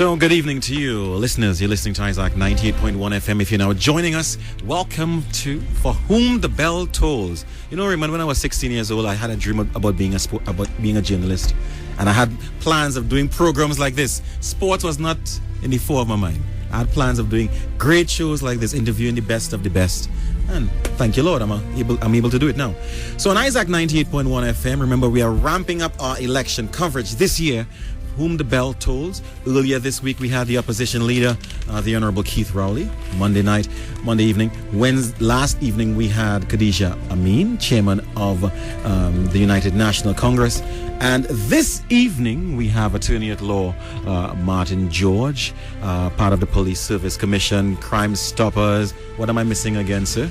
So good evening to you, listeners. You're listening to Issac 98.1 FM. If you're now joining us, welcome to For Whom the Bell Tolls. You know, remember when I was 16 years old, I had a dream about being a journalist. And I had plans of doing programs like this. Sports was not in the fore of my mind. I had plans of doing great shows like this, interviewing the best of the best. And thank you, Lord, I'm able to do it now. So on Issac 98.1 FM, remember we are ramping up our election coverage this year. Whom the Bell Tolls. Earlier this week, we had the opposition leader, the Honorable Keith Rowley, Monday evening. Last evening, we had Khadija Amin, chairman of the United National Congress. And this evening, we have Attorney at Law Martin George, part of the Police Service Commission, Crime Stoppers. What am I missing again, sir?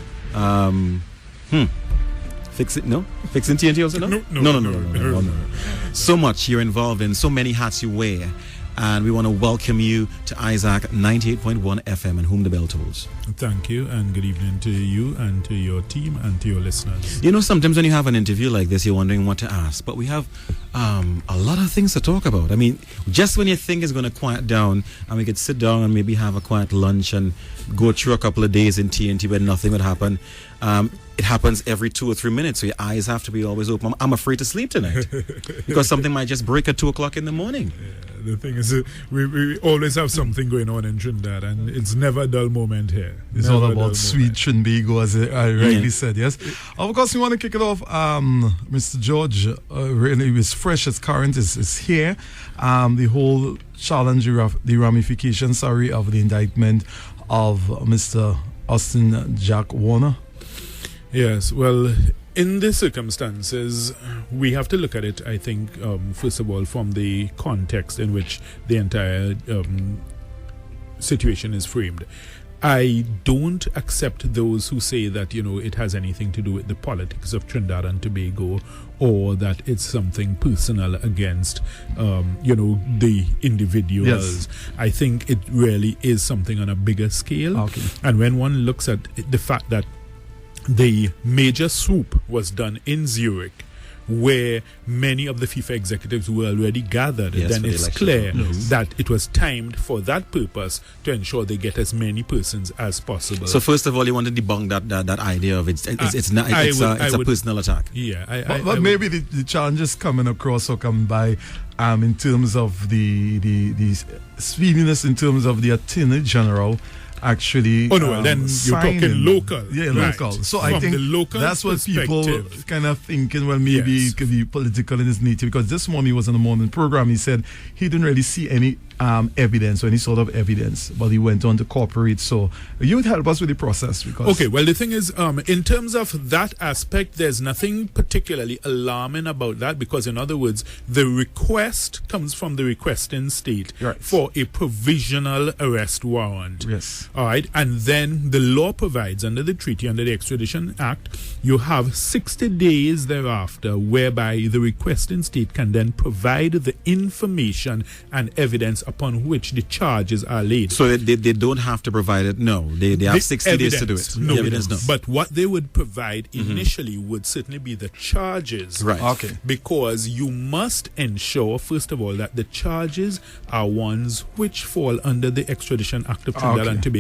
Fixing TNT also? No. So much you're involved in, so many hats you wear. And we want to welcome you to Issac 98.1 FM and Whom the Bell Tolls. Thank you, and good evening to you and to your team and to your listeners. You know, sometimes when you have an interview like this, you're wondering what to ask. But we have a lot of things to talk about. I mean, just when you think it's going to quiet down and we could sit down and maybe have a quiet lunch and go through a couple of days in TNT where nothing would happen. It happens every 2 or 3 minutes, so your eyes have to be always open. I'm afraid to sleep tonight because something might just break at 2 o'clock in the morning. Yeah, the thing is, we always have something going on in Trinidad, and it's never a dull moment here. It's all about sweet Trinbago, as I rightly said, yes. Of course, we want to kick it off. Mr. George, really is fresh, as current, is here. The whole challenge, the ramifications, of the indictment of Mr. Austin Jack Warner. Yes, well, in these circumstances, we have to look at it, I think, first of all, from the context in which the entire situation is framed. I don't accept those who say that, it has anything to do with the politics of Trinidad and Tobago, or that it's something personal against, the individuals. Yes. I think it really is something on a bigger scale. Okay. And when one looks at the fact that the major swoop was done in Zurich, where many of the FIFA executives were already gathered, then it's clear that it was timed for that purpose to ensure they get as many persons as possible. So first of all, you want to debunk that idea of it's a personal attack. Yeah, but maybe the challenges coming across or come by in terms of the speediness, in terms of the Attorney General actually then you're talking local. Yeah, local. So I think that's what people kind of thinking, well, maybe it could be political in its nature, because this morning he was on the morning program. He said he didn't really see any evidence or any sort of evidence, but he went on to cooperate. So you would help us with the process. Okay, well, the thing is, in terms of that aspect, there's nothing particularly alarming about that, because in other words, the request comes from the requesting state for a provisional arrest warrant. Yes. All right, and then the law provides, under the treaty, under the Extradition Act, you have 60 days thereafter whereby the requesting state can then provide the information and evidence upon which the charges are laid. So they don't have to provide it? No. They have 60 days to do it. No, evidence, no. But what they would provide initially would certainly be the charges. Right. Okay. Because you must ensure, first of all, that the charges are ones which fall under the Extradition Act of Trinidad and Tobago,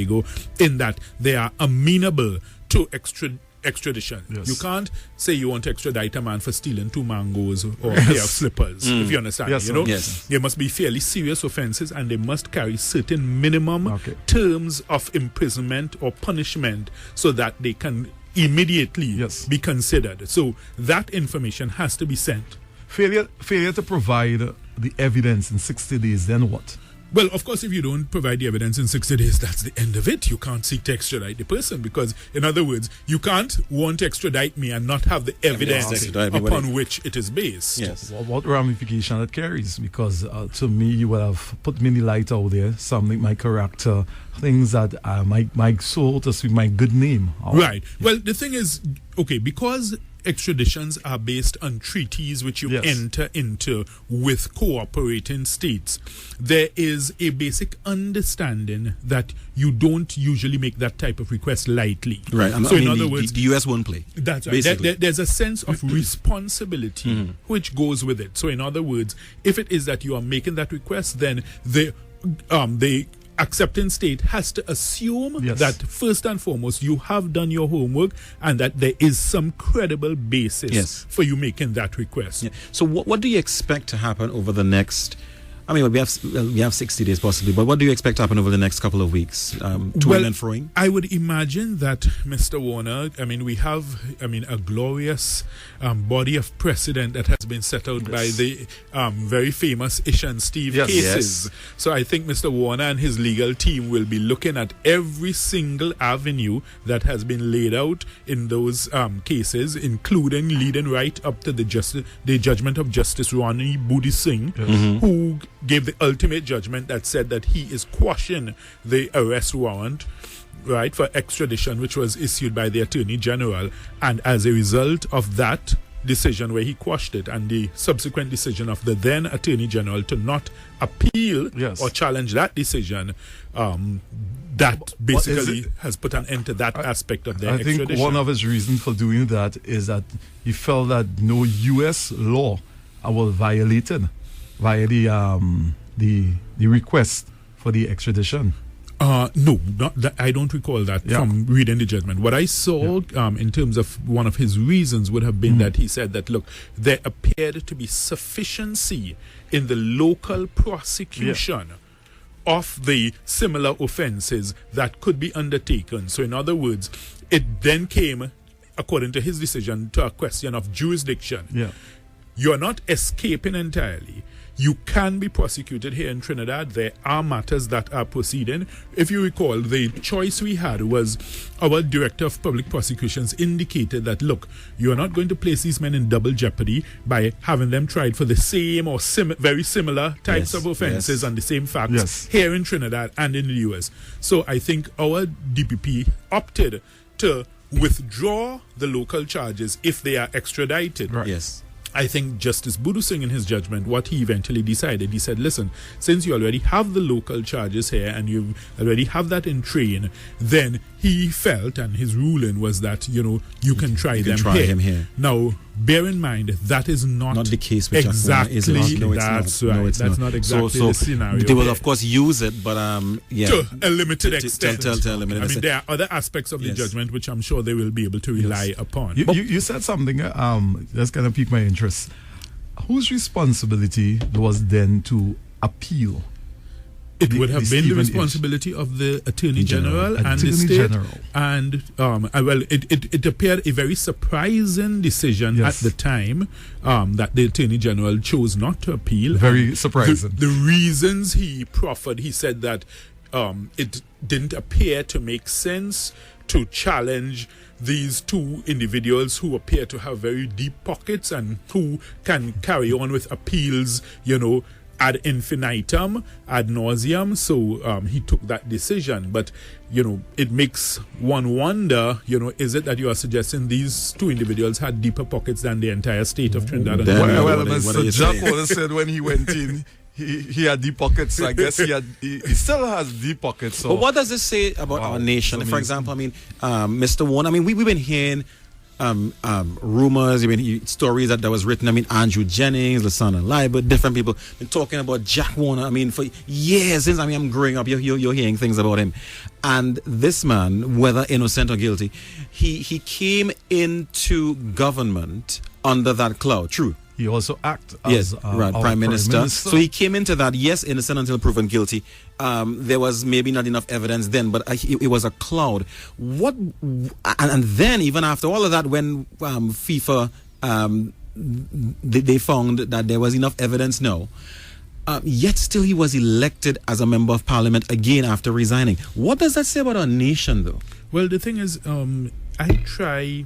in that they are amenable to extradition. Yes. You can't say you want to extradite a man for stealing 2 mangoes or a pair of slippers, if you understand. Yes, Yes. They must be fairly serious offences, and they must carry certain minimum terms of imprisonment or punishment, so that they can immediately be considered. So that information has to be sent. Failure to provide the evidence in 60 days, then what? Well, of course, if you don't provide the evidence in 60 days, that's the end of it. You can't seek to extradite the person, because, in other words, you can't want to extradite me and not have the evidence upon which it is based. Yes. Well, what ramification it carries? Because to me, you will have put me in the light out there, something, my character, things that my soul, to speak, my good name. Right. Well, the thing is, because extraditions are based on treaties which you enter into with cooperating states, there is a basic understanding that you don't usually make that type of request lightly. Right. So in other words, the US won't play. That's right. There's a sense of responsibility which goes with it. So in other words, if it is that you are making that request, then the the accepting state has to assume that first and foremost you have done your homework and that there is some credible basis for you making that request. Yeah. So what do you expect to happen over the next? I mean, we have 60 days possibly, but what do you expect to happen over the next couple of weeks? And froing? I would imagine that, Mr. Warner, I mean, we have, a glorious body of precedent that has been set out by the very famous Ish and Steve cases. Yes. So I think Mr. Warner and his legal team will be looking at every single avenue that has been laid out in those cases, including leading right up to the judgment of Justice Ronnie Budi Singh, who gave the ultimate judgment that said that he is quashing the arrest warrant, right, for extradition, which was issued by the Attorney General. And as a result of that decision where he quashed it and the subsequent decision of the then Attorney General to not appeal or challenge that decision, that basically has put an end to that aspect of their extradition. I think one of his reasons for doing that is that he felt that no U.S. law was violated via the request for the extradition. No, I don't recall that from reading the judgment. What I saw in terms of one of his reasons would have been that he said that, look, there appeared to be sufficiency in the local prosecution of the similar offenses that could be undertaken. So in other words, it then came, according to his decision, to a question of jurisdiction. Yeah. You're not escaping entirely. You can be prosecuted here in Trinidad. There are matters that are proceeding. If you recall, the choice we had was our Director of Public Prosecutions indicated that, look, you are not going to place these men in double jeopardy by having them tried for the same or very similar types of offenses and the same facts here in Trinidad and in the U.S. So I think our DPP opted to withdraw the local charges if they are extradited. Right. Yes. I think Justice Budu Singh, in his judgment, what he eventually decided, he said, listen, since you already have the local charges here and you already have that in train, then he felt, and his ruling was that, you can try him here. Now, bear in mind, that is not the case with exactly. That's right. That's not exactly the scenario. They will, of course, use it, but to a limited extent. To a limited extent. There are other aspects of the judgment which I'm sure they will be able to rely upon. You said something that's going to pique my interest. Whose responsibility was then to appeal? It would have been the responsibility of the Attorney General and the state. And, it appeared a very surprising decision at the time that the Attorney General chose not to appeal. Very surprising. The reasons he proffered, he said that it didn't appear to make sense to challenge these two individuals who appear to have very deep pockets and who can carry on with appeals, ad infinitum, ad nauseum. So he took that decision. But, it makes one wonder, is it that you are suggesting these two individuals had deeper pockets than the entire state of Trinidad and Tobago? Well, Mr. Jack said when he went in, he had deep pockets. I guess he still has deep pockets. So. But what does this say about our nation? For example, Mr. Warner, we've been hearing rumors, stories that was written. Andrew Jennings, Lasana Liber, different people been talking about Jack Warner. For years since I'm growing up, you're hearing things about him. And this man, whether innocent or guilty, he came into government under that cloud. True. He also acted as Prime Minister. So he came into that, innocent until proven guilty. There was maybe not enough evidence then, but it was a cloud. And then even after all of that, when FIFA, they found that there was enough evidence, yet still he was elected as a member of parliament again after resigning. What does that say about our nation, though? Well, the thing is, I try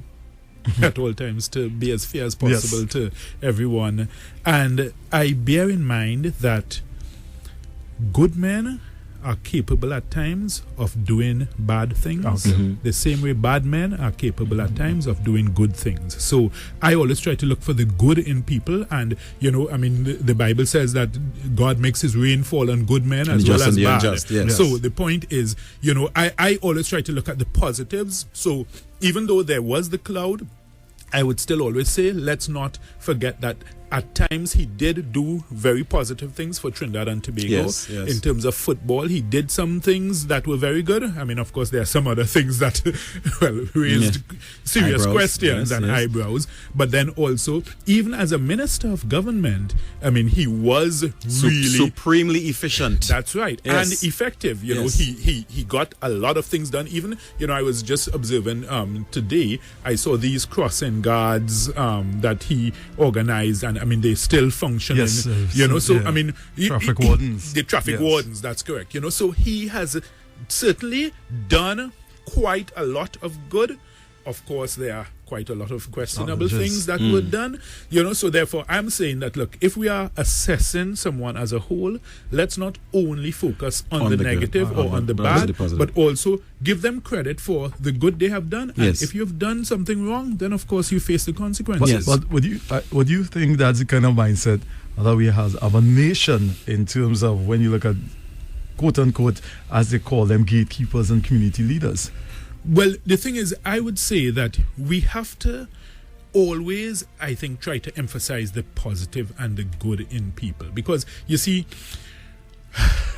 at all times to be as fair as possible to everyone, and I bear in mind that good men are capable at times of doing bad things, the same way bad men are capable at times of doing good things. So I always try to look for the good in people, and the Bible says that God makes his rain fall on good men as well as bad. So the point is, I always try to look at the positives. So even though there was the cloud, I would still always say, let's not forget that at times he did do very positive things for Trinidad and Tobago. Yes. In terms of football, he did some things that were very good. I mean, of course, there are some other things that raised serious Eyebrows, questions and eyebrows. But then also, even as a minister of government, I mean, he was really supremely efficient. That's right. Yes. And effective. You know, Yes. he got a lot of things done. Even, you know, I was just observing today, I saw these crossing guards that he organized, and I mean, they still function. Yes, you know, so I mean, traffic wardens. The traffic wardens, that's correct. You know, so he has certainly done quite a lot of good. Of course, there are quite a lot of questionable things that were done. You know, so therefore, I'm saying that, look, if we are assessing someone as a whole, let's not only focus on the negative or on the bad, but also give them credit for the good they have done. And if you've done something wrong, then of course you face the consequences. But would you think that's the kind of mindset that we have of a nation in terms of when you look at, quote unquote, as they call them, gatekeepers and community leaders? Well, the thing is, I would say that we have to always, I think, try to emphasize the positive and the good in people. Because, you see,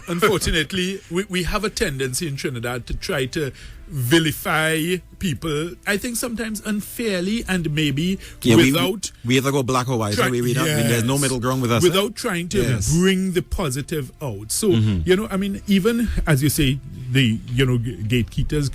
unfortunately, we have a tendency in Trinidad to try to vilify people, I think sometimes unfairly, and maybe without... We either go black or white. There's no middle ground with us. Without trying to bring the positive out. So, you know, I mean, even, as you say, the, you know, gatekeepers,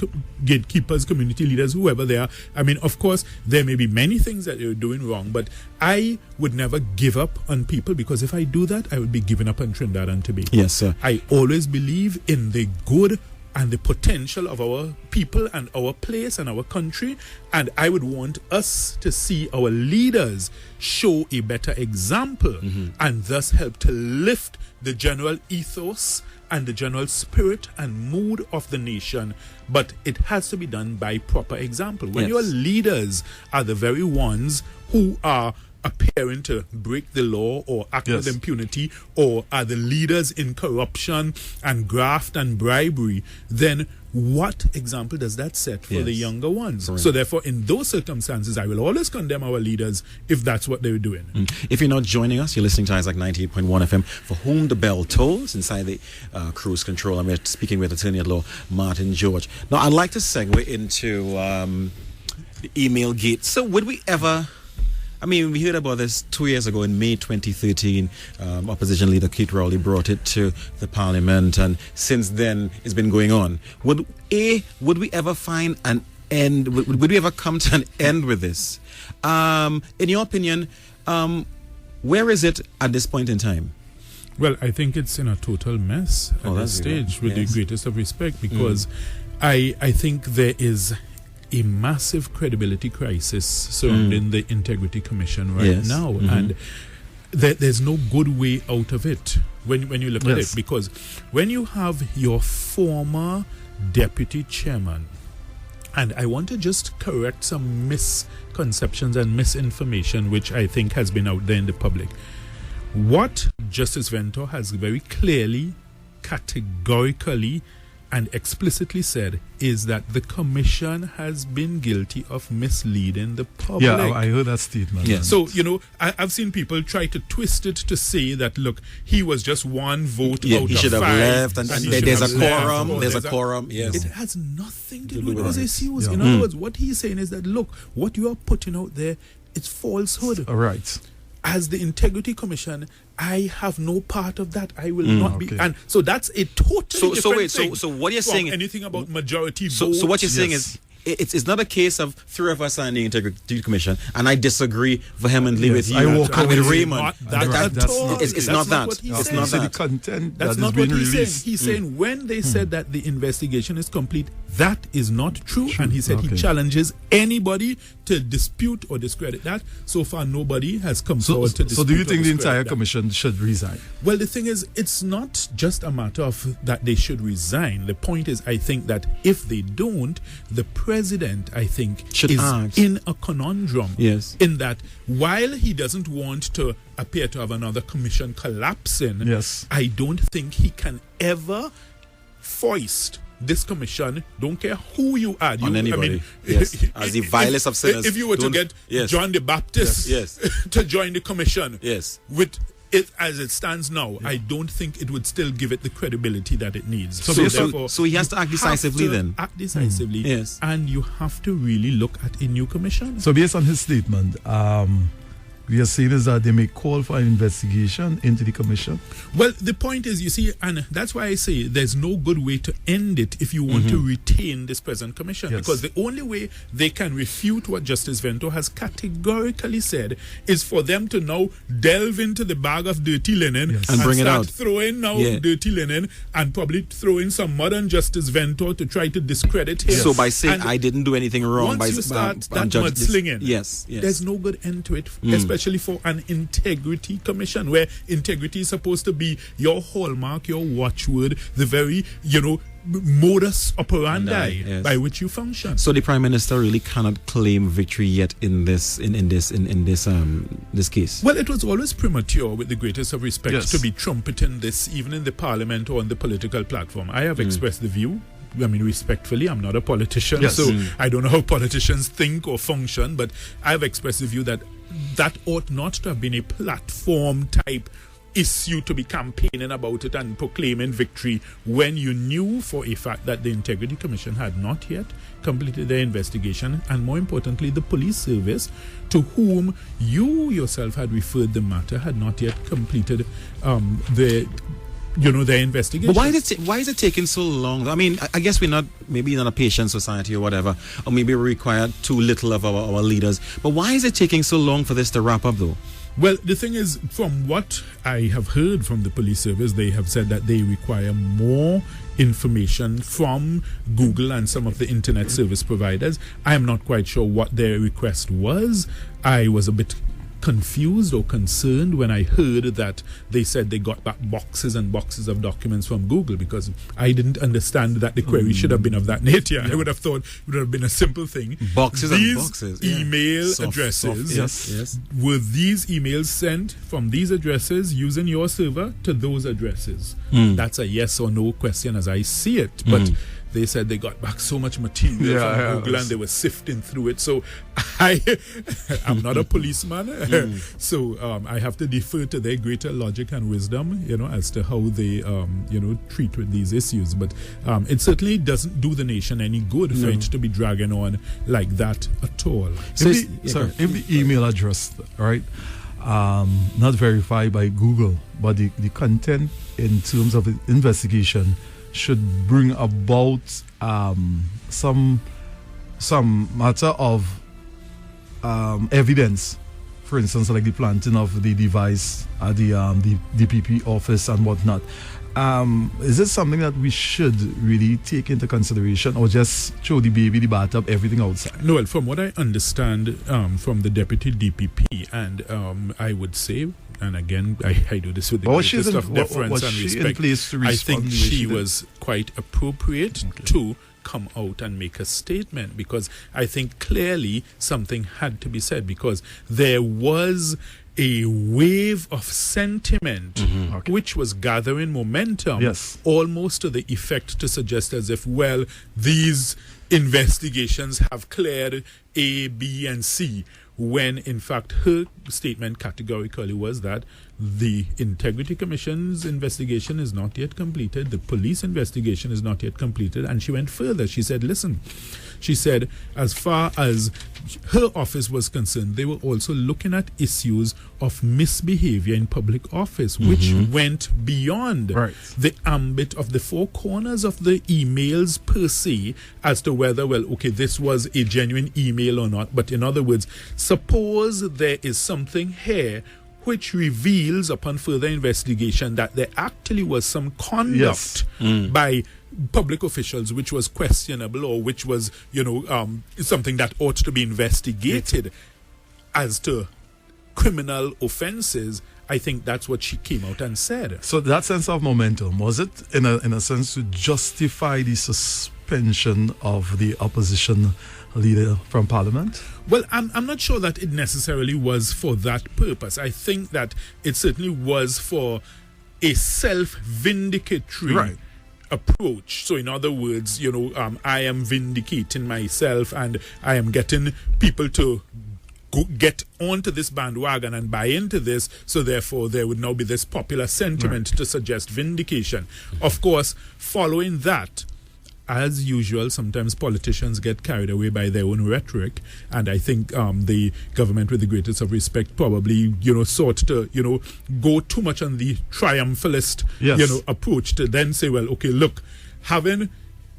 community leaders, whoever they are, I mean, of course, there may be many things that they're doing wrong, but I would never give up on people, because if I do that, I would be giving up on Trinidad and Tobago. Yes, sir. I always believe in the good and the potential of our people and our place and our country, and I would want us to see our leaders show a better example and thus help to lift the general ethos and the general spirit and mood of the nation. But it has to be done by proper example. When your leaders are the very ones who are appearing to break the law or act with impunity, or are the leaders in corruption and graft and bribery, then what example does that set for the younger ones? Correct. So therefore, in those circumstances, I will always condemn our leaders if that's what they're doing. If you're not joining us, you're listening to Issac 98.1 FM, for whom the bell tolls, inside the cruise control. I'm speaking with Attorney at Law Martin George. Now, I'd like to segue into the email gate. So would we ever... I mean, we heard about this 2 years ago in May 2013. Opposition leader Keith Rowley brought it to the Parliament, and since then it's been going on. Would we ever find an end? Would we ever come to an end with this? In your opinion, where is it at this point in time? Well, I think it's in a total mess at this stage, with the greatest of respect, because I think there is a massive credibility crisis surrounding the Integrity Commission right now, and there's no good way out of it when you look at it, because when you have your former deputy chairman, and I want to just correct some misconceptions and misinformation which I think has been out there in the public. What Justice Venter has very clearly, categorically and explicitly said is that the commission has been guilty of misleading the public. Yeah, I heard that statement. Yeah. So, you know, I've seen people try to twist it to say that, look, he was just one vote out of 5. He should have left, and there's a quorum. There's a quorum, yes. It has nothing to do with his issues. In other words, what he's saying is that, look, what you are putting out there, it's falsehood. All right. As the Integrity Commission, I have no part of that. I will not be. And so that's a totally different thing. So what you're saying? Anything about majority vote? So what you're saying is, it's not a case of three of us on the Integrity Commission, and I disagree vehemently with you. I walk and with away. Raymond. It's not that. It's not that. The content that's not what he's saying. He's saying when they said that the investigation is complete, that is not true. And he said he challenges anybody to dispute or discredit that. So far, nobody has come forward to dispute. So do you think the entire that. commission should resign? Well, the thing is, it's not just a matter of that they should resign. The point is, I think that if they don't, the president, I think, should ask. In a conundrum. Yes. In that, while he doesn't want to appear to have another commission collapsing, I don't think he can ever foist this commission, don't care who you add. On anybody. Yes. As the vilest of sinners. If you were to get John the Baptist to join the commission, with it as it stands now, I don't think it would still give it the credibility that it needs. So he has to act decisively then. Act decisively. Yes. And you have to really look at a new commission. So based on his statement, we are saying is that they may call for an investigation into the commission. Well, the point is, you see, and that's why I say there's no good way to end it if you want to retain this present commission. Because the only way they can refute what Justice Vento has categorically said is for them to now delve into the bag of dirty linen and bring it out. Throwing dirty linen and probably throw in some modern Justice Vento to try to discredit him. So by saying I didn't do anything wrong, once you start that mudslinging, there's no good end to it, especially for an integrity commission, where integrity is supposed to be your hallmark, your watchword, the very, modus operandi by which you function. So the Prime Minister really cannot claim victory yet in this case. Well, it was always premature, with the greatest of respect, to be trumpeting this even in the Parliament or on the political platform. I have expressed the view. I mean, respectfully, I'm not a politician, so I don't know how politicians think or function, but I've expressed the view that ought not to have been a platform type issue to be campaigning about it and proclaiming victory when you knew for a fact that the Integrity Commission had not yet completed their investigation, and more importantly, the police service, to whom you yourself had referred the matter, had not yet completed their investigation. But why is it taking so long? I mean, I guess we're not a patient society or whatever, or maybe we require too little of our leaders. But why is it taking so long for this to wrap up, though? Well, the thing is, from what I have heard from the police service, they have said that they require more information from Google and some of the internet service providers. I am not quite sure what their request was. I was a bit confused or concerned when I heard that they said they got back boxes and boxes of documents from Google, because I didn't understand that the query should have been of that nature. I would have thought it would have been a simple thing. Boxes and boxes. Email addresses. Were these emails sent from these addresses using your server to those addresses? That's a yes or no question as I see it. But they said they got back so much material from Google and they were sifting through it. So I'm not a policeman, so I have to defer to their greater logic and wisdom, as to how they, treat with these issues. But it certainly doesn't do the nation any good for it to be dragging on like that at all. So if the email address, right, not verified by Google, but the content in terms of the investigation should bring about some matter of evidence. For instance, like the planting of the device at the DPP office and whatnot. Is this something that we should really take into consideration, or just throw the baby, the bathtub, everything outside? No, well, from what I understand from the deputy DPP, and I would say, and again, I do this with the greatest of deference and respect, I think she was quite appropriate to come out and make a statement, because I think clearly something had to be said, because there was a wave of sentiment which was gathering momentum, almost to the effect to suggest as if, well, these investigations have cleared A, B, and C, when in fact her statement categorically was that the Integrity Commission's investigation is not yet completed, the police investigation is not yet completed, and she went further. She said, listen, she said, as far as her office was concerned, they were also looking at issues of misbehavior in public office, which went beyond the ambit of the four corners of the emails per se, as to whether, well, okay, this was a genuine email or not. But in other words, suppose there is something here which reveals upon further investigation that there actually was some conduct by public officials which was questionable, or which was, something that ought to be investigated as to criminal offenses. I think that's what she came out and said. So that sense of momentum, was it in a sense to justify the suspension of the opposition leader from Parliament? Well, I'm not sure that it necessarily was for that purpose. I think that it certainly was for a self-vindicatory approach. So in other words, I am vindicating myself and I am getting people to get onto this bandwagon and buy into this, so therefore there would now be this popular sentiment to suggest vindication. Of course, following that, as usual, sometimes politicians get carried away by their own rhetoric, and I think the government, with the greatest of respect, probably sought to go too much on the triumphalist approach to then say, well, okay, look, having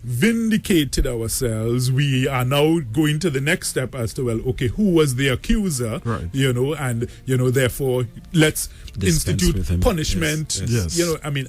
vindicated ourselves, we are now going to the next step as to, well, okay, who was the accuser, and therefore let's institute punishment. Yes.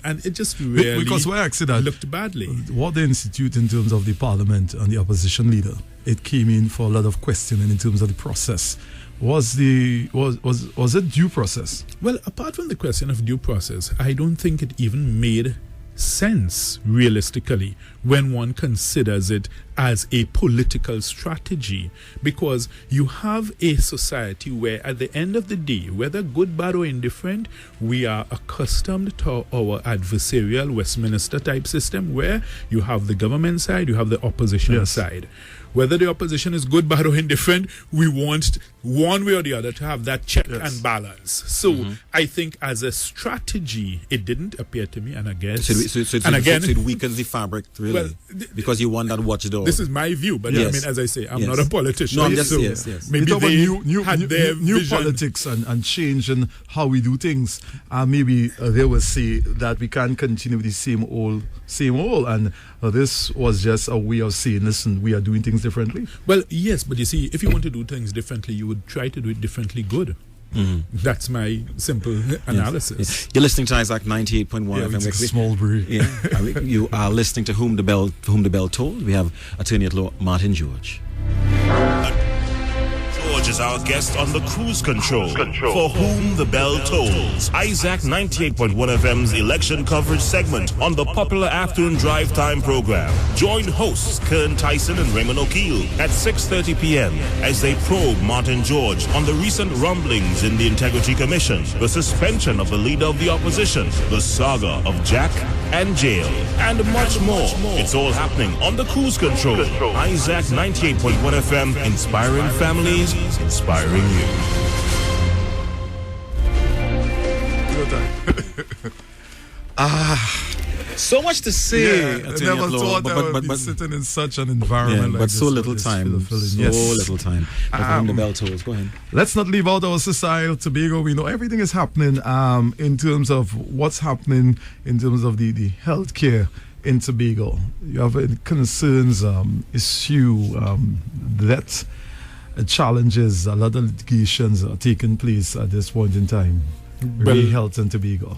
And it just really because why I say that looked badly. What they institute in terms of the parliament and the opposition leader, it came in for a lot of questioning in terms of the process. Was it due process? Well, apart from the question of due process, I don't think it even made sense realistically when one considers it as a political strategy, because you have a society where at the end of the day, whether good, bad or indifferent, we are accustomed to our adversarial Westminster type system where you have the government side, you have the opposition side. Whether the opposition is good, bad or indifferent, we want one way or the other to have that check and balance. So I think as a strategy, it didn't appear to me, and I guess... So it weakens the fabric, really, because you want that watchdog. This is my view, but as I say, I'm not a politician. No, I'm just, maybe they had their new politics and change in how we do things. Maybe they will say that we can't continue with the same old, and this was just a way of saying, listen, we are doing things differently. Well, yes, but you see, if you want to do things differently, you would try to do it differently good. That's my simple analysis. Yes. You're listening to Issac 98.1 FM. It's a small breed. You are listening to Whom the Bell Tolled. We have Attorney at Law Martin George. George is our guest on the Cruise Control. For Whom the Bell Tolls. Issac 98.1 FM's election coverage segment on the popular afternoon drive time program. Join hosts Kern Tyson and Raymond O'Keel at 6:30 p.m. as they probe Martin George on the recent rumblings in the Integrity Commission, the suspension of the leader of the opposition, the saga of Jack and jail, and much more. It's all happening on the Cruise Control. Issac 98.1 FM, inspiring families, inspiring you. So much to say. I never thought I would be sitting in such an environment. But so little time. Little time. The bell tolls. Go ahead. Let's not leave out our society, Tobago. We know everything is happening in terms of what's happening in terms of the healthcare in Tobago. You have concerns, issue that challenges, a lot of litigations are taking place at this point in time. Health in Tobago.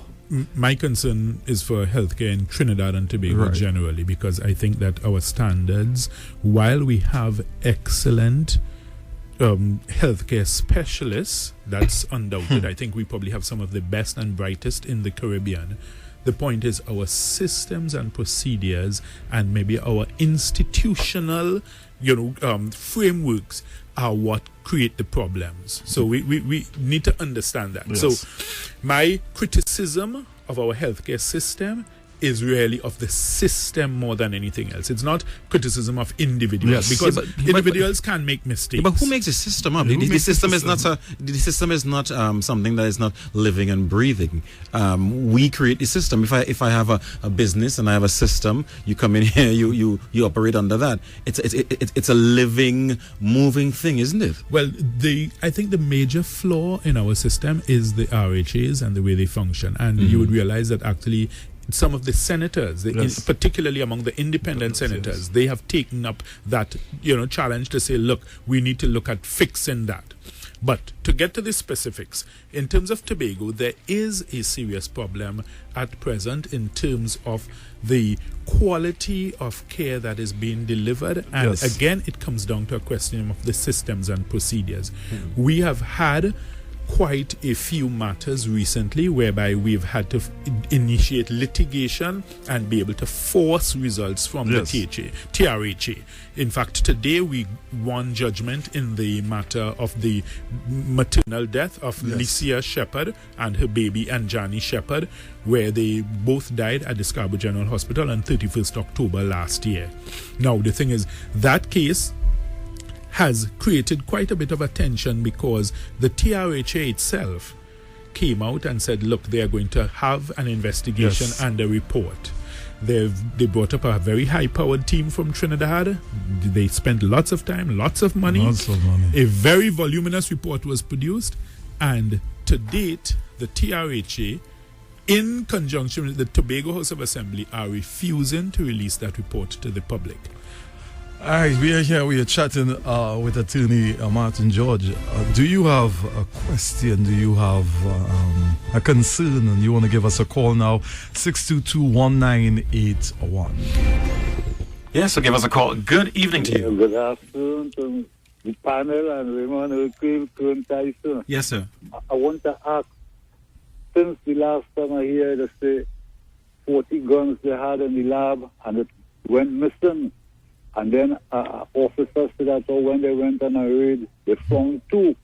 My concern is for healthcare in Trinidad and Tobago generally, because I think that our standards, while we have excellent healthcare specialists, that's undoubted. I think we probably have some of the best and brightest in the Caribbean. The point is our systems and procedures and maybe our institutional, frameworks are what create the problems. So we need to understand that. Yes. So my criticism of our healthcare system is really of the system more than anything else. It's not criticism of individuals, because individuals can make mistakes. But who makes the system up? The system is not something that is not living and breathing. We create the system. If I have a business and I have a system, you come in here, you operate under that. It's a living, moving thing, isn't it? Well, I think the major flaw in our system is the RHAs and the way they function. And you would realize that actually some of the senators, particularly among the independent senators, they have taken up that challenge to say, look, we need to look at fixing that. But to get to the specifics, in terms of Tobago, there is a serious problem at present in terms of the quality of care that is being delivered. And again, it comes down to a question of the systems and procedures. We have had quite a few matters recently whereby we've had to initiate litigation and be able to force results from the TRHA. In fact, today we won judgment in the matter of the maternal death of Licia Shepherd and her baby Anjani Shepherd, where they both died at the Scarborough General Hospital on 31st October last year. Now, the thing is, that case has created quite a bit of attention because the TRHA itself came out and said, look, they are going to have an investigation and a report. They brought up a very high-powered team from Trinidad. They spent lots of time, lots of money. A very voluminous report was produced, and to date, the TRHA, in conjunction with the Tobago House of Assembly, are refusing to release that report to the public. All right, we are here. We are chatting with Attorney Martin George. Do you have a question? Do you have a concern? And you want to give us a call now? 622-1981. Yes, so give us a call. Good evening to you. Good afternoon to the panel and Raymond Tyson. Yes, sir. I want to ask, since the last time I heard they say 40 guns they had in the lab and it went missing. And then officers said that when they went on a raid, they found 2.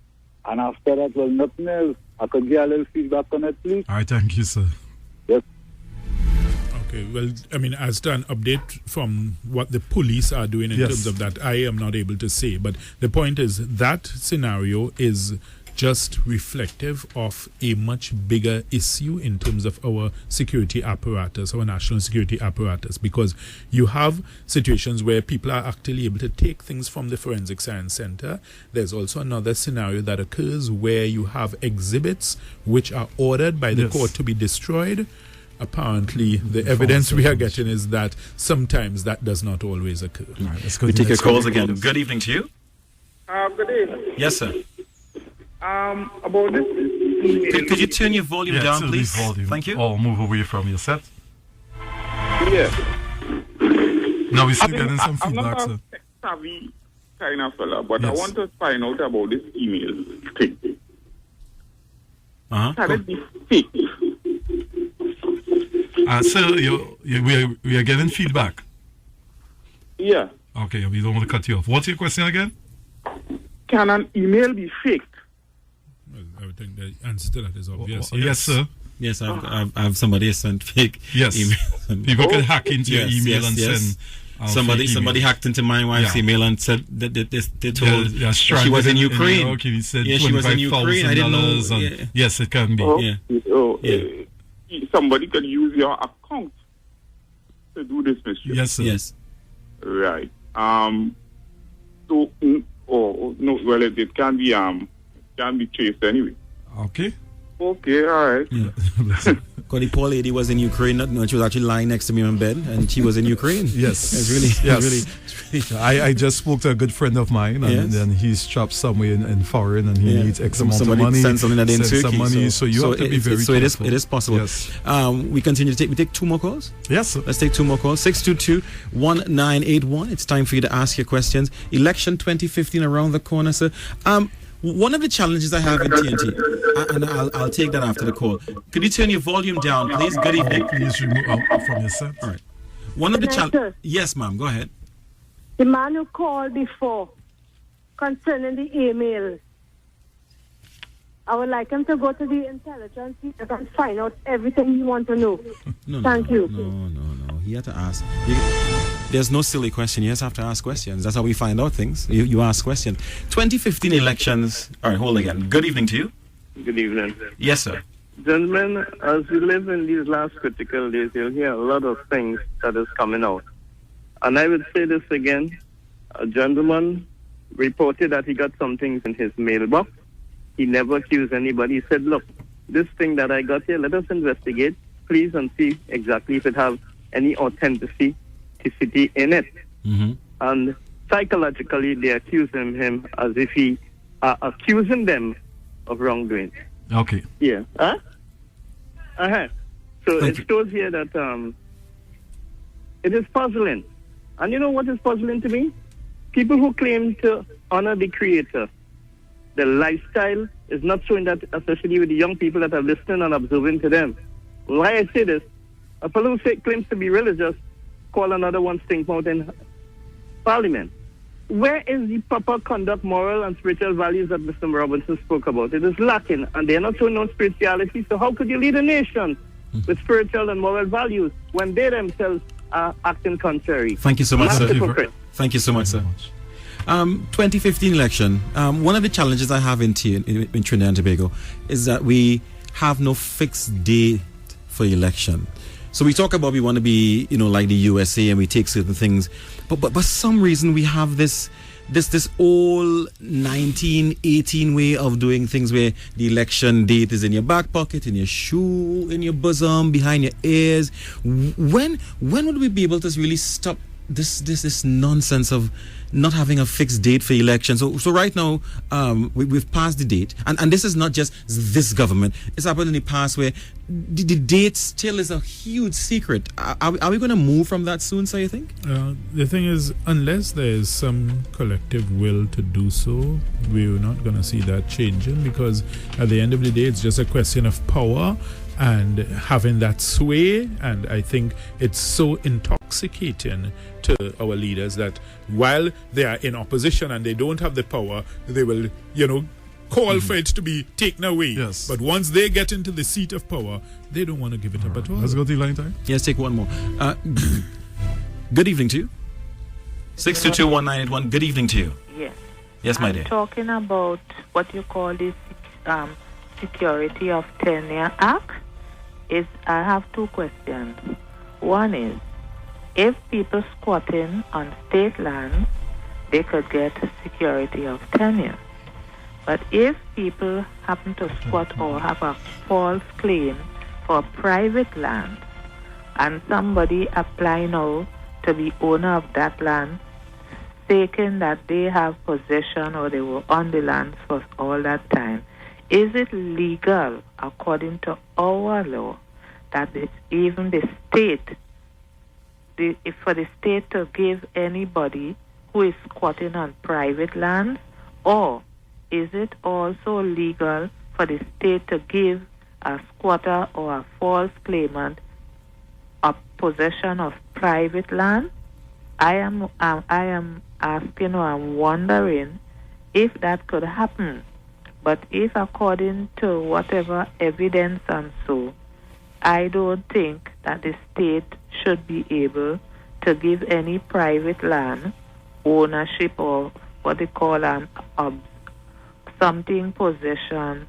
And after that, well, nothing else. I could get a little feedback on it, please. All right, thank you, sir. Yes. Okay, well, I mean, as to an update from what the police are doing in terms of that, I am not able to say. But the point is that scenario is just reflective of a much bigger issue in terms of our security apparatus, our national security apparatus, because you have situations where people are actually able to take things from the Forensic Science Center. There's also another scenario that occurs where you have exhibits which are ordered by the court to be destroyed. Apparently, the evidence we are getting is that sometimes that does not always occur. Right, let's we take your calls again. Good evening to you. Good evening. Yes, sir. About this email. Could you turn your volume down, please? Volume. Thank you. Or move away from your set. Yeah. No, we're still getting some feedback, I'm sir. not a savvy kind of fella, but I Yes. want to find out about this email thing. Can it be fake? Sir, we are getting feedback. Yeah. Okay, we don't want to cut you off. What's your question again? Can an email be faked? Well, I would think the answer to that is obvious. Yes, sir. Yes, I've somebody sent fake emails. People can hack into your email and send. Somebody hacked into my wife's email and said that they told that she was in Ukraine. Okay, he said she was in Ukraine. I didn't know. Yes, it can be. Somebody can use your account to do this mischief. Yes, sir. Yes. Right. So, no. Well, it can be traced anyway. Okay. Okay. All right. Because the poor lady was in Ukraine. She was actually lying next to me in bed, and she was in Ukraine. Yes. It's really. I just spoke to a good friend of mine, and then he's trapped somewhere in foreign, and he needs X amount of money. Send something that in Turkey. Some money, so you have to be very careful. It is possible. Yes. We continue to take 2 more calls. Yes, sir. Let's take 2 more calls. 622-1981. It's time for you to ask your questions. Election 2015 around the corner, sir. One of the challenges I have in TNT, and I'll take that after the call. Could you turn your volume down, please? Good evening. Please remove from your set. All right. One of the challenges. Yes, ma'am. Go ahead. The man who called before concerning the email, I would like him to go to the intelligence and find out everything you want to know. Thank you. No. He had to ask. There's no silly question. You just have to ask questions. That's how we find out things. You ask questions. 2015 elections. All right, hold again. Good evening to you. Good evening. Yes, sir. Gentlemen, as we live in these last critical days, you'll hear a lot of things that is coming out. And I would say this again. A gentleman reported that he got some things in his mailbox. He never accused anybody. He said, look, this thing that I got here, let us investigate, please, and see exactly if it has any authenticity in it. Mm-hmm. And psychologically, they accuse him as if he are accusing them of wrongdoing. Okay. Yeah. So it shows here that it is puzzling. And you know what is puzzling to me? People who claim to honor the Creator the lifestyle is not showing that, especially with the young people that are listening and observing to them. Why I say this, a fellow who claims to be religious, call another one stink out in Parliament. Where is the proper conduct, moral, and spiritual values that Mr. Robinson spoke about? It is lacking, and they are not showing no spirituality. So how could you lead a nation with spiritual and moral values when they themselves are acting contrary? Thank you so much, sir. Thank you so much, sir. 2015 election. One of the challenges I have in Trinidad and Tobago is that we have no fixed date for election. So we talk about we want to be, like the USA, and we take certain things, but for some reason we have this old 1918 way of doing things where the election date is in your back pocket, in your shoe, in your bosom, behind your ears. When would we be able to really stop this nonsense of not having a fixed date for elections? So right now, we've passed the date, and this is not just this government. It's happened in the past where the date still is a huge secret. Are we going to move from that soon, sir, you think? The thing is, unless there is some collective will to do so, we're not going to see that changing, because at the end of the day, it's just a question of power and having that sway. And I think it's so intoxicating to our leaders that while they are in opposition and they don't have the power, they will, call for it to be taken away. Yes. But once they get into the seat of power, they don't want to give it up at all. Let's go to the line time. Yes, take one more. Good evening to you. 6221981. Good evening to you. Yes. Yes, my dear. Talking about what you call this Security of Tenure Act. I have two questions. One is, if people squatting on state land, they could get security of tenure. But if people happen to squat or have a false claim for private land, and somebody apply now to be owner of that land, stating that they have possession or they were on the land for all that time, is it legal, according to our law, that even the state, for the state to give anybody who is squatting on private land, or is it also legal for the state to give a squatter or a false claimant a possession of private land? I am asking, or I'm wondering if that could happen. But if, according to whatever evidence and so, I don't think that the state should be able to give any private land ownership, or what they call something possession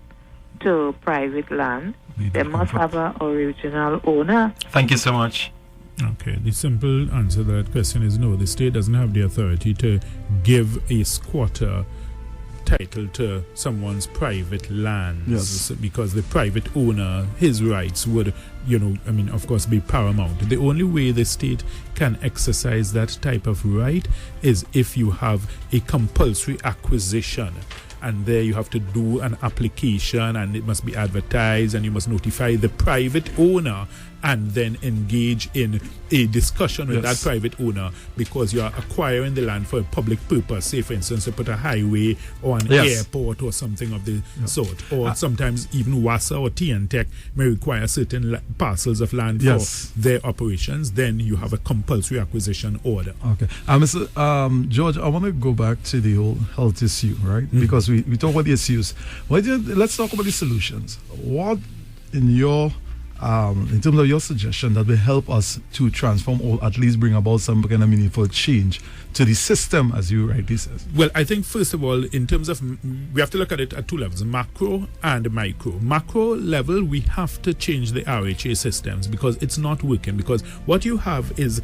to private land. They must have an original owner. Thank you so much. Okay, the simple answer to that question is no. The state doesn't have the authority to give a squatter title to someone's private lands. Yes. Because the private owner, his rights would, of course, be paramount. The only way the state can exercise that type of right is if you have a compulsory acquisition. And there you have to do an application, and it must be advertised, and you must notify the private owner and then engage in a discussion with that private owner, because you are acquiring the land for a public purpose. Say, for instance, to put a highway or an airport or something of the sort. Or sometimes even WASA or TNTech may require certain parcels of land for their operations. Then you have a compulsory acquisition order. Okay. Mr. George, I want to go back to the whole health issue, right? Because we talk about the issues. Let's talk about the solutions. What, in terms of your suggestion, that will help us to transform or at least bring about some kind of meaningful change to the system, as you rightly said? Well, I think, first of all, in terms of, we have to look at it at two levels, macro and micro. Macro level, we have to change the RHA systems because it's not working. Because what you have is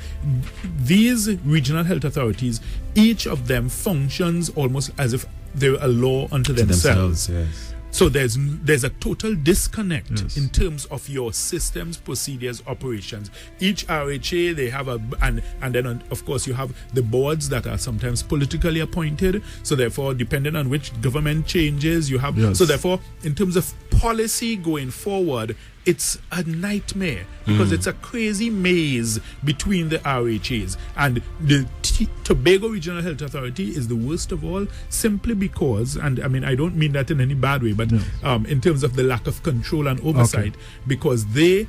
these regional health authorities, each of them functions almost as if they're a law unto themselves. Yes. So there's a total disconnect in terms of your systems, procedures, operations. Each RHA, they have and then of course you have the boards that are sometimes politically appointed. So therefore, depending on which government changes, you have. So therefore, in terms of policy going forward, it's a nightmare because it's a crazy maze between the RHAs, and the Tobago Regional Health Authority is the worst of all, simply because, and I mean, I don't mean that in any bad way, but in terms of the lack of control and oversight, because they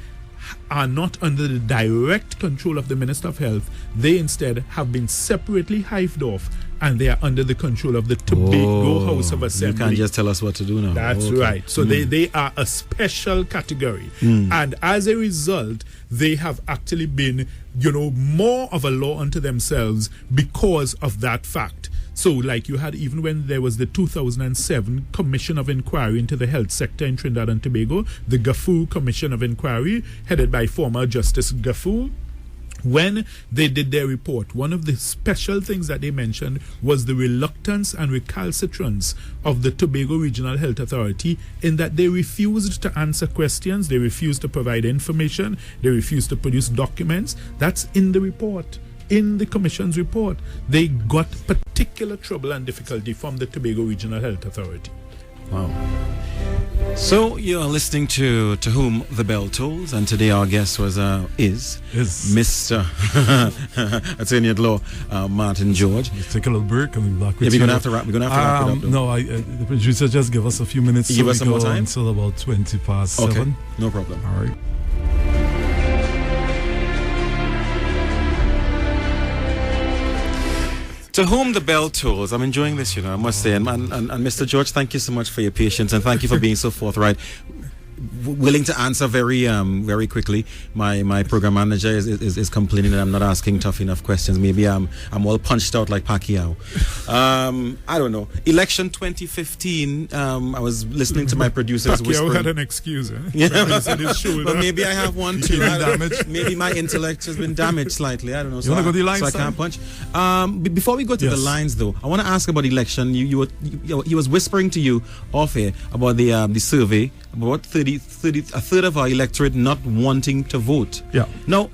are not under the direct control of the Minister of Health. They instead have been separately hived off, and they are under the control of the Tobago House of Assembly. You can't just tell us what to do now. That's right. So they are a special category. And as a result, they have actually been, more of a law unto themselves because of that fact. So, like you had, even when there was the 2007 Commission of Inquiry into the Health Sector in Trinidad and Tobago, the Gafu Commission of Inquiry, headed by former Justice Gafu, when they did their report, one of the special things that they mentioned was the reluctance and recalcitrance of the Tobago Regional Health Authority, in that they refused to answer questions, they refused to provide information, they refused to produce documents. That's in the report. In the Commission's report, they got particular trouble and difficulty from the Tobago Regional Health Authority. Wow. So you're listening to Whom the Bell Tolls, and today our guest is Mr. Attorney at Law Martin George. Let's take a little break and we'll be back with you. We're gonna have to wrap it up. Though. No, the producer just give us a few minutes. Give us some more time until about 20:07. Okay, no problem. All right. To Whom the Bell Tolls. I'm enjoying this, I must say. And Mr. George, thank you so much for your patience, and thank you for being so forthright. Willing to answer very quickly. My program manager is complaining that I'm not asking tough enough questions. Maybe I'm all punched out like Pacquiao. I don't know. Election 2015. I was listening to my producers Pacquiao whispering. had an excuse. Yeah, but but maybe I have one too. Maybe my intellect has been damaged slightly. I don't know. You want to go to the lines? So I can't punch. Before we go to the lines, though, I want to ask about election. He was whispering to you off air about the survey, about a third of our electorate not wanting to vote. Yeah. Now,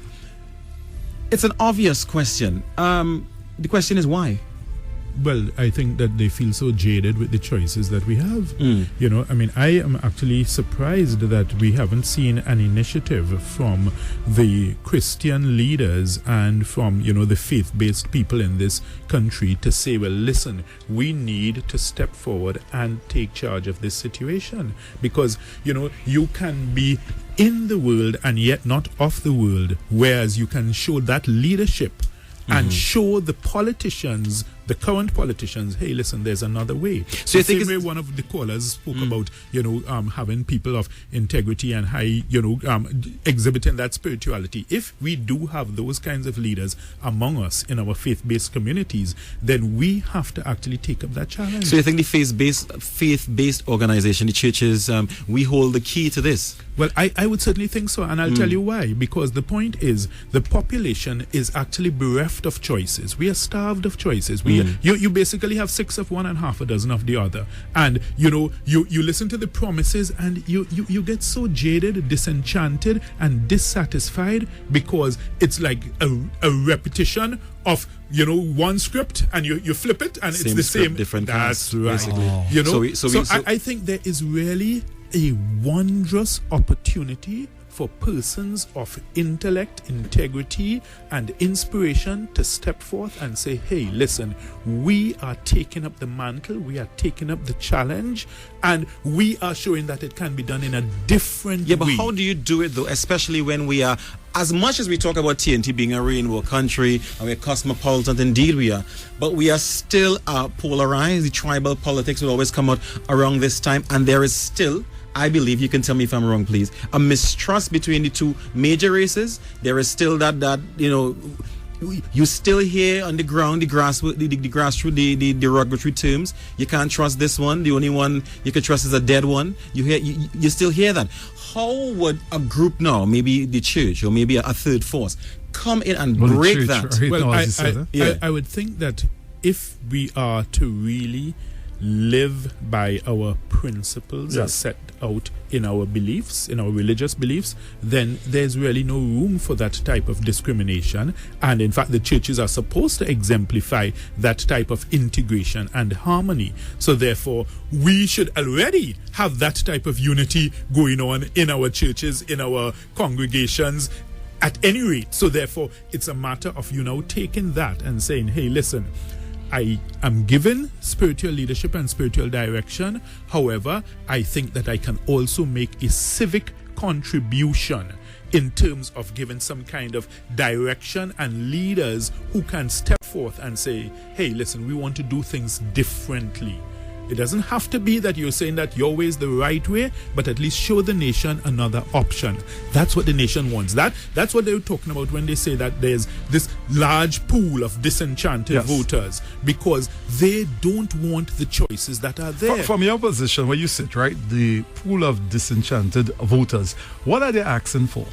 it's an obvious question. The question is why? Well, I think that they feel so jaded with the choices that we have. I am actually surprised that we haven't seen an initiative from the Christian leaders and from, the faith-based people in this country to say, well, listen, we need to step forward and take charge of this situation. Because, you can be in the world and yet not of the world, whereas you can show that leadership and show the politicians, the current politicians, hey, listen, there's another way. So the same way one of the callers spoke about, having people of integrity and high, exhibiting that spirituality. If we do have those kinds of leaders among us in our faith-based communities, then we have to actually take up that challenge. So you think the faith-based organization, the churches, we hold the key to this? Well, I would certainly think so, and I'll tell you why. Because the point is, the population is actually bereft of choices. We are starved of choices. You basically have 6 of one and half a dozen of the other. And, you listen to the promises and you get so jaded, disenchanted, and dissatisfied because it's like a repetition of one script, and you flip it and same it's the script, same. Different That's cast, right. Basically. So I think there is really a wondrous opportunity for persons of intellect, integrity, and inspiration to step forth and say, hey, listen, we are taking up the mantle, we are taking up the challenge, and we are showing that it can be done in a different way. Yeah, but how do you do it, though, especially when we are, as much as we talk about TNT being a rainbow country, and we're cosmopolitan, indeed we are, but we are still polarized. The tribal politics will always come out around this time, and there is still, I believe, you can tell me if I'm wrong, please, a mistrust between the two major races. There is still that you still hear on the ground the grassroots, the derogatory terms. You can't trust this one. The only one you can trust is a dead one. You still hear that. How would a group now, maybe the church or maybe a third force, come in and break that? Well, I would think that if we are to really live by our principles as set out in our beliefs, in our religious beliefs, then there's really no room for that type of discrimination. And in fact, the churches are supposed to exemplify that type of integration and harmony. So therefore, we should already have that type of unity going on in our churches, in our congregations, at any rate. So therefore, it's a matter of taking that and saying, hey, listen, I am given spiritual leadership and spiritual direction. However, I think that I can also make a civic contribution in terms of giving some kind of direction and leaders who can step forth and say, hey, listen, we want to do things differently. It doesn't have to be that you're saying that your way is the right way, but at least show the nation another option. That's what the nation wants. That's what they're talking about when they say that there's this large pool of disenchanted voters, because they don't want the choices that are there. From your position where you sit, right, the pool of disenchanted voters, what are they asking for?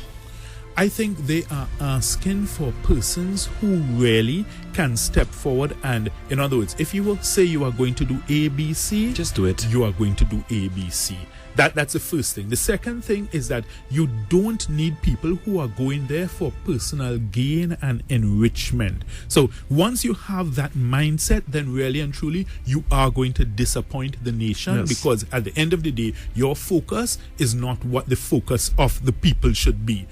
I think they are asking for persons who really can step forward and, in other words, if you will say you are going to do ABC, just do it. You are going to do ABC. That's the first thing. The second thing is that you don't need people who are going there for personal gain and enrichment. So once you have that mindset, then really and truly you are going to disappoint the nation, because at the end of the day, your focus is not what the focus of the people should be.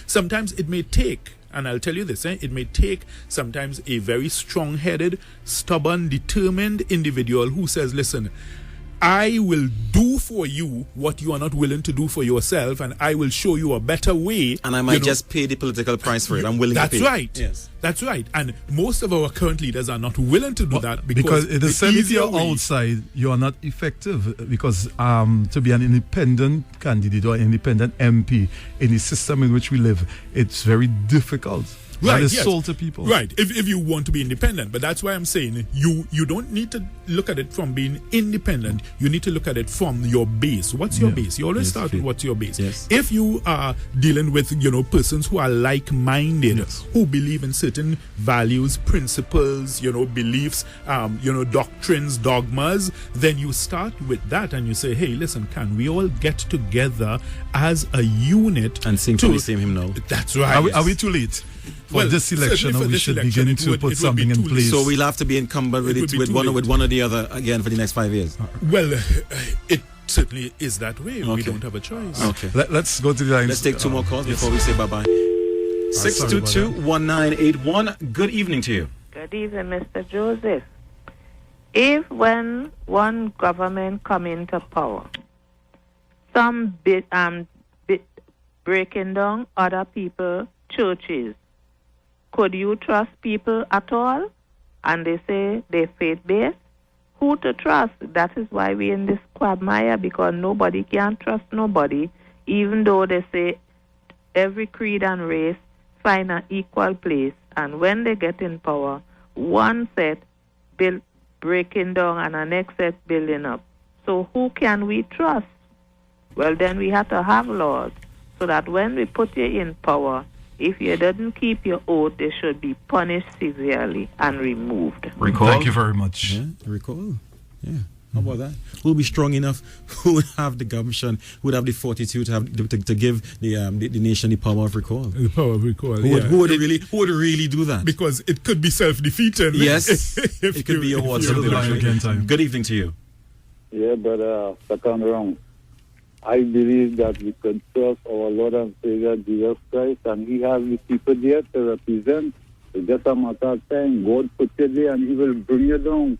Sometimes it may take, and I'll tell you this, it may take sometimes a very strong-headed, stubborn, determined individual who says, listen, I will do for you what you are not willing to do for yourself, and I will show you a better way. And I might just pay the political price for it. I'm willing to pay. That's right. Yes. That's right. And most of our current leaders are not willing to do that because in the sense if you're outside, you are not effective, because to be an independent candidate or independent MP in the system in which we live, it's very difficult. Right, that is sold to people. Right, if you want to be independent. But that's why I'm saying you don't need to look at it from being independent. You need to look at it from your base. What's your base? You always start with what's your base. Yes. If you are dealing with persons who are like-minded, who believe in certain values, principles, beliefs, doctrines, dogmas, then you start with that and you say, hey, listen, can we all get together as a unit and sing from the same hymnal? That's right. Are we too late? For this election, we should begin to put something in place. So we'll have to be incumbent with one or the other again for the next 5 years. Well, it certainly is that way. We don't have a choice. Okay. Let's go to the lines. Let's take two more calls before we say bye-bye. 622-1981. Good evening to you. Good evening, Mr. Joseph. If when one government come into power, some breaking down other people churches, could you trust people at all? And they say they're faith-based. Who to trust? That is why we're in this quagmire, because nobody can trust nobody, even though they say every creed and race find an equal place. And when they get in power, one set breaking down and the next set building up. So who can we trust? Well, then we have to have laws so that when we put you in power, if you didn't keep your oath, they should be punished severely and removed. Recall. Thank you very much. Yeah, recall. Yeah. How about that? Who'll be strong enough? Who would have the gumption? Who would have the fortitude to give the nation the power of recall? The power of recall. Who would really do that? Because it could be self-defeating. Yes, it could be a war. Good evening to you. Yeah, but second round. I believe that we can trust our Lord and Savior Jesus Christ, and He has the people there to represent. It's just a matter of time. God put you there, and He will bring you down.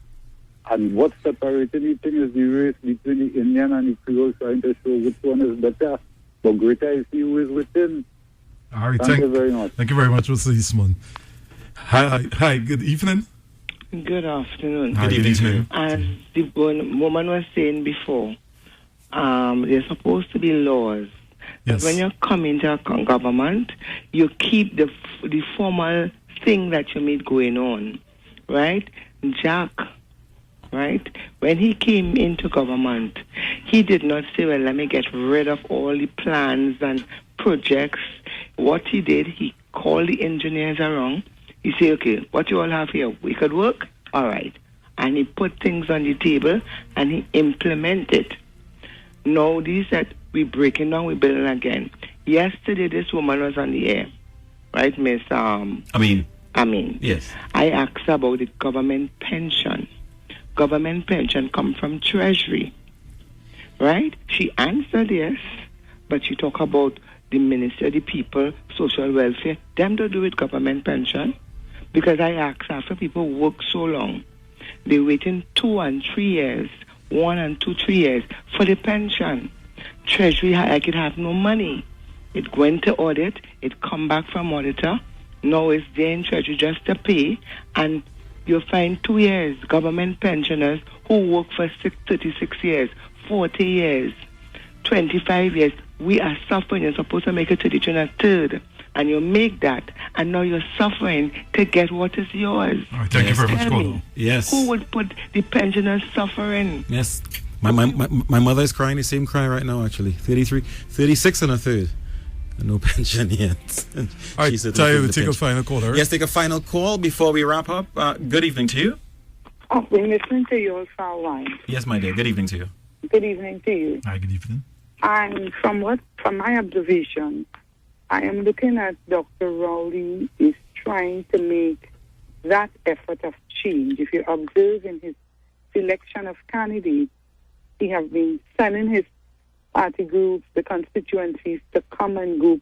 And what's separating the thing is the race between the Indian and the Creole, trying to show which one is better. But greater is He who is within. All right, thank you very much. Thank you very much, Mr. Eastman. Hi, good evening. Good afternoon. Hi, good evening. As the woman was saying before, there's supposed to be laws. Yes. When you come into a government, you keep the formal thing that you made going on, right? Jack, right? When he came into government, he did not say, well, let me get rid of all the plans and projects. What he did, he called the engineers around. He said, okay, what you all have here, we could work? All right. and he put things on the table and he implemented. Now these that we breaking down, we building again. Yesterday this woman was on the air, right, Miss I mean, yes. I asked about the government pension. Government pension come from Treasury, right? She answered yes, but she talk about the Ministry of the People, Social Welfare. Them don't do with government pension. Because I asked after people work so long, they waiting 2 and 3 years, 1 and 2, 3 years for the pension. Treasury, I could have no money. It went to audit, it come back from auditor. Now it's there in Treasury just to pay, and you'll find 2 years government pensioners who work for 36 years, 40 years, 25 years. We are suffering. You're supposed to make it to the 23rd, and you make that, and now you're suffering to get what is yours. All right, thank you very much, Gordon. Yes. Who would put the pensioners suffering? Yes. My mother is crying the same cry right now, actually. 36 and a third. No pension yet. All right, Tayo, we'll take a final call, all right? Yes, take a final call before we wrap up. Good evening to you. I've been listening to you all for a while. Yes, my dear. Good evening to you. Good evening to you. Hi, good evening. And from my observation, I am looking at Dr. Rowley is trying to make that effort of change. If you observe in his selection of candidates, he has been sending his party groups, the constituencies, to come and go,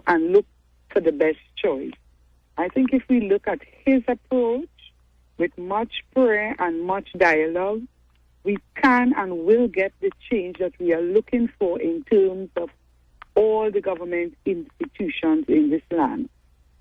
and look for the best choice. I think if we look at his approach with much prayer and much dialogue, we can and will get the change that we are looking for in terms of all the government institutions in this land.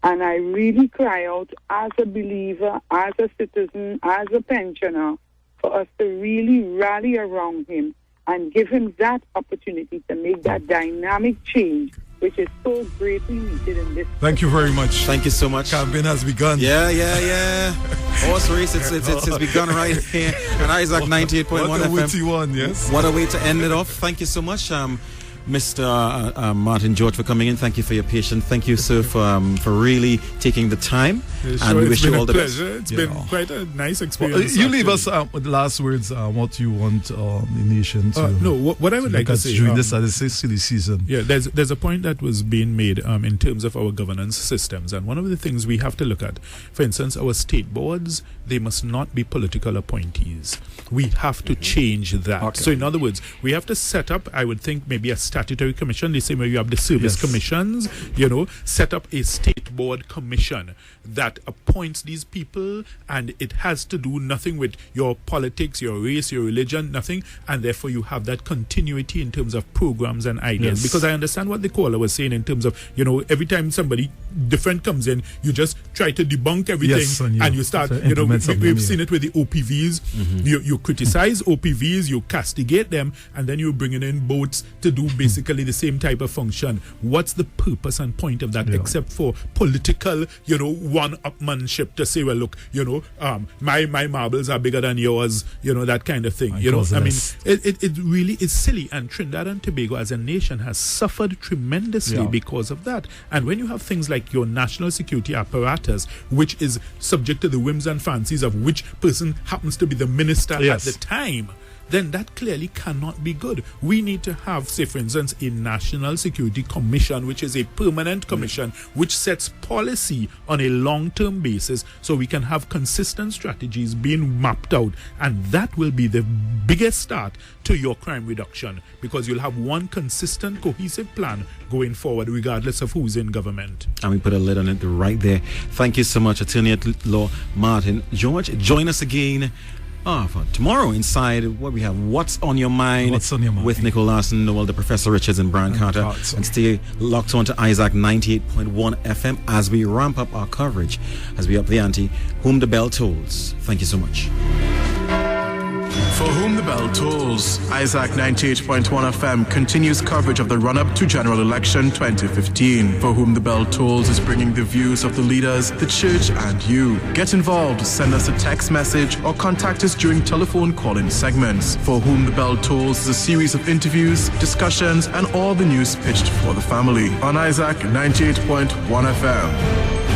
And I really cry out as a believer, as a citizen, as a pensioner, for us to really rally around him and give him that opportunity to make that dynamic change, which is so greatly needed in this. Thank you very much. Thank you so much. Campaign has begun. Yeah. Horse race, it's begun right here. And Isaac 98.1 what a FM. witty one, yes. What a way to end it off. Thank you so much, Mr. Martin George, for coming in. Thank you for your patience. Thank you, sir, for really taking the time. And we wish you all the best. It's been quite a nice experience. You leave us with the last words, what you want the nation to. What I would like to say during this silly season. Yeah, there's a point that was being made in terms of our governance systems, and one of the things we have to look at, for instance, our state boards, they must not be political appointees. We have to change that. Okay. So in other words, we have to set up, I would think, maybe a statutory commission, the same way you have the service commissions, set up a state board commission that appoints these people, and it has to do nothing with your politics, your race, your religion, nothing, and therefore you have that continuity in terms of programs and ideas. Because I understand what the caller was saying in terms of, every time somebody different comes in, you just try to debunk everything, and you start, we've seen it with the OPVs. You criticize OPVs, you castigate them, and then you're bringing in boats to do basically the same type of function. What's the purpose and point of that except for political, one-upmanship to say, well, look, my marbles are bigger than yours, that kind of thing. It really is silly, and Trinidad and Tobago as a nation has suffered tremendously because of that. And when you have things like your national security apparatus, which is subject to the whims and fancies of which person happens to be the minister at the time, then that clearly cannot be good. We need to have, say, for instance, a National Security Commission, which is a permanent commission, which sets policy on a long-term basis, so we can have consistent strategies being mapped out. And that will be the biggest start to your crime reduction, because you'll have one consistent, cohesive plan going forward, regardless of who's in government. And we put a lid on it right there. Thank you so much, Attorney at Law Martin George. Join us again for tomorrow inside what we have, What's on Your Mind, with Nicole Larson, Noel, the Professor Richards, and Brian Carter. And stay locked on to Isaac 98.1 FM as we ramp up our coverage, as we up the ante. Whom the Bell Tolls. Thank you so much. For Whom the Bell Tolls, Isaac 98.1 FM continues coverage of the run-up to General Election 2015. For Whom the Bell Tolls is bringing the views of the leaders, the church, and you. Get involved, send us a text message, or contact us during telephone call-in segments. For Whom the Bell Tolls is a series of interviews, discussions, and all the news pitched for the family on Isaac 98.1 FM.